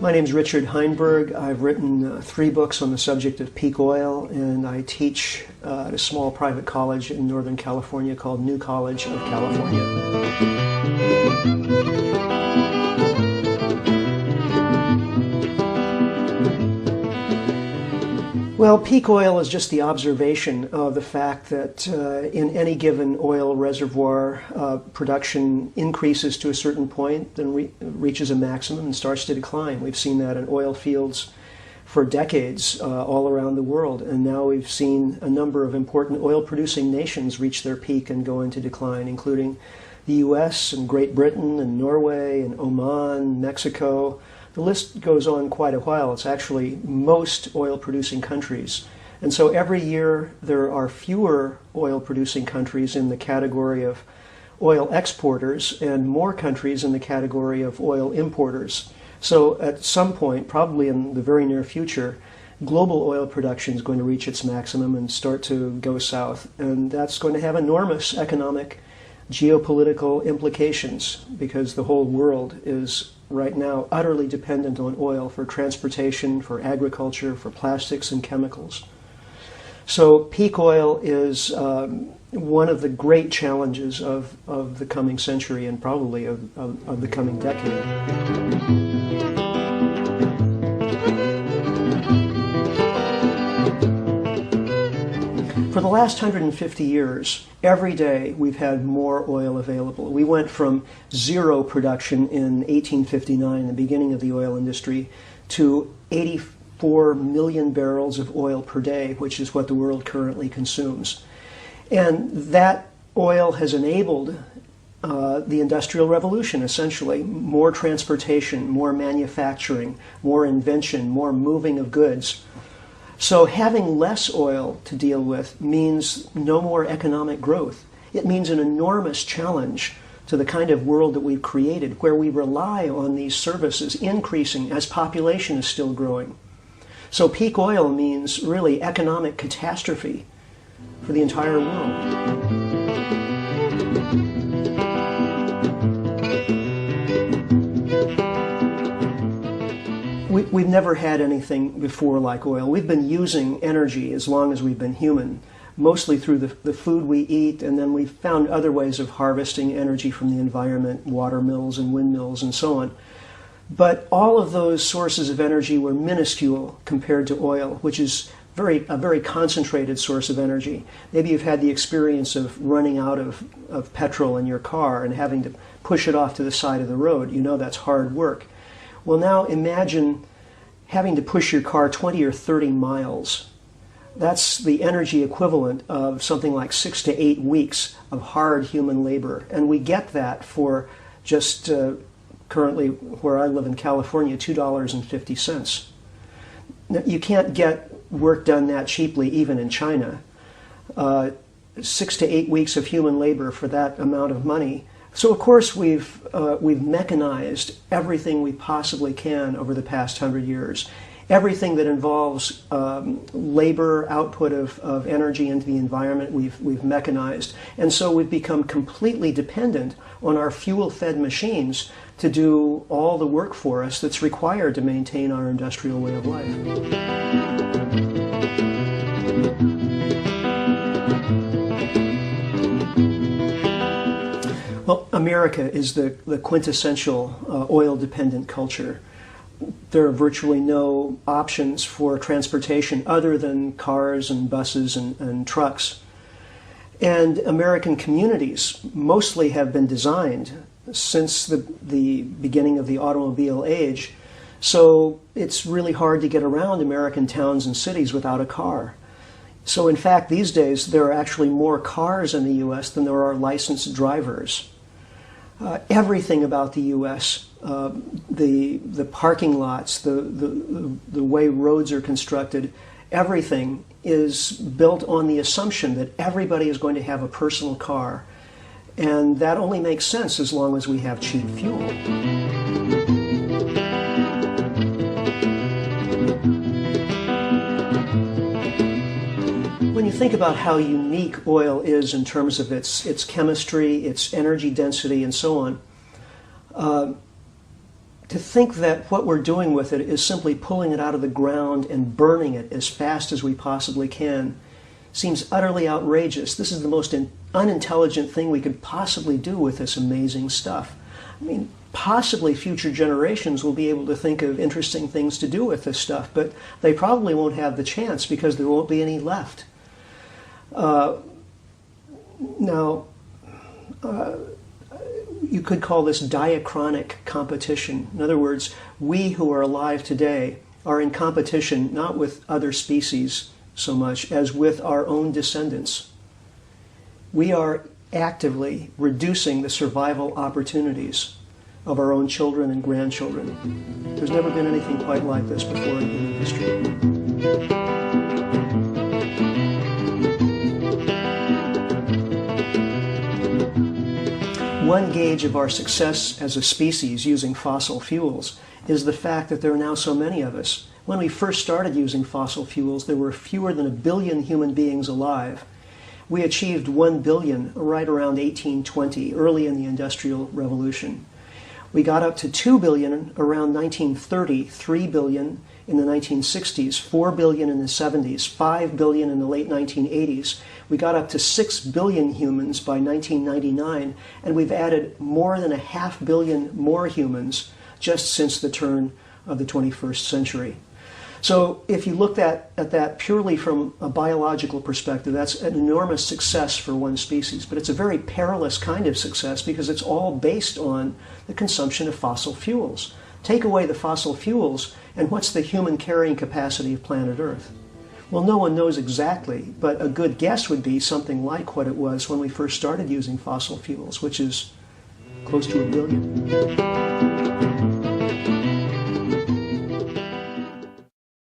My name is Richard Heinberg. I've written 3 books on the subject of peak oil, and I teach at a small private college in Northern California called New College of California. Well, peak oil is just the observation of the fact that in any given oil reservoir, production increases to a certain point, then reaches a maximum and starts to decline. We've seen that in oil fields for decades all around the world, and now we've seen a number of important oil-producing nations reach their peak and go into decline, including the US and Great Britain and Norway and Oman, Mexico. The list goes on quite a while. It's actually most oil-producing countries. And so every year there are fewer oil-producing countries in the category of oil exporters and more countries in the category of oil importers. So at some point, probably in the very near future, global oil production is going to reach its maximum and start to go south. And that's going to have enormous economic, geopolitical implications because the whole world is right now utterly dependent on oil for transportation, for agriculture, for plastics and chemicals. So peak oil is one of the great challenges of the coming century and probably of the coming decade. For the last 150 years, every day we've had more oil available. We went from zero production in 1859, the beginning of the oil industry, to 84 million barrels of oil per day, which is what the world currently consumes. And that oil has enabled the Industrial Revolution, essentially. More transportation, more manufacturing, more invention, more moving of goods. So having less oil to deal with means no more economic growth. It means an enormous challenge to the kind of world that we've created, where we rely on these services increasing as population is still growing. So peak oil means really economic catastrophe for the entire world. We've never had anything before like oil. We've been using energy as long as we've been human, mostly through the food we eat, and then we've found other ways of harvesting energy from the environment, water mills and windmills and so on. But all of those sources of energy were minuscule compared to oil, which is a very concentrated source of energy. Maybe you've had the experience of running out of petrol in your car and having to push it off to the side of the road. You know that's hard work. Well, now imagine having to push your car 20 or 30 miles. That's the energy equivalent of something like 6 to 8 weeks of hard human labor. And we get that for just currently, where I live in California, $2.50. Now, you can't get work done that cheaply even in China. 6 to 8 weeks of human labor for that amount of money. So of course we've mechanized everything we possibly can over the past 100 years. Everything that involves labor, output of energy into the environment, we've mechanized. And so we've become completely dependent on our fuel-fed machines to do all the work for us that's required to maintain our industrial way of life. Well, America is the quintessential oil-dependent culture. There are virtually no options for transportation other than cars and buses and trucks. And American communities mostly have been designed since the beginning of the automobile age, so it's really hard to get around American towns and cities without a car. So in fact, these days, there are actually more cars in the U.S. than there are licensed drivers. Everything about the U.S., the parking lots, the way roads are constructed, everything is built on the assumption that everybody is going to have a personal car. And that only makes sense as long as we have cheap fuel. When you think about how unique oil is in terms of its chemistry, its energy density, and so on, to think that what we're doing with it is simply pulling it out of the ground and burning it as fast as we possibly can seems utterly outrageous. This is the most unintelligent thing we could possibly do with this amazing stuff. I mean, possibly future generations will be able to think of interesting things to do with this stuff, but they probably won't have the chance because there won't be any left. You could call this diachronic competition. In other words, we who are alive today are in competition not with other species so much as with our own descendants. We are actively reducing the survival opportunities of our own children and grandchildren. There's never been anything quite like this before in human history. One gauge of our success as a species using fossil fuels is the fact that there are now so many of us. When we first started using fossil fuels, there were fewer than 1 billion human beings alive. We achieved 1 billion right around 1820, early in the Industrial Revolution. We got up to 2 billion around 1930, 3 billion in the 1960s, 4 billion in the 70s, 5 billion in the late 1980s. We got up to 6 billion humans by 1999, and we've added more than 500 million more humans just since the turn of the 21st century. So if you look at that purely from a biological perspective, that's an enormous success for one species. But it's a very perilous kind of success because it's all based on the consumption of fossil fuels. Take away the fossil fuels, and what's the human carrying capacity of planet Earth? Well, no one knows exactly, but a good guess would be something like what it was when we first started using fossil fuels, which is close to 1 billion.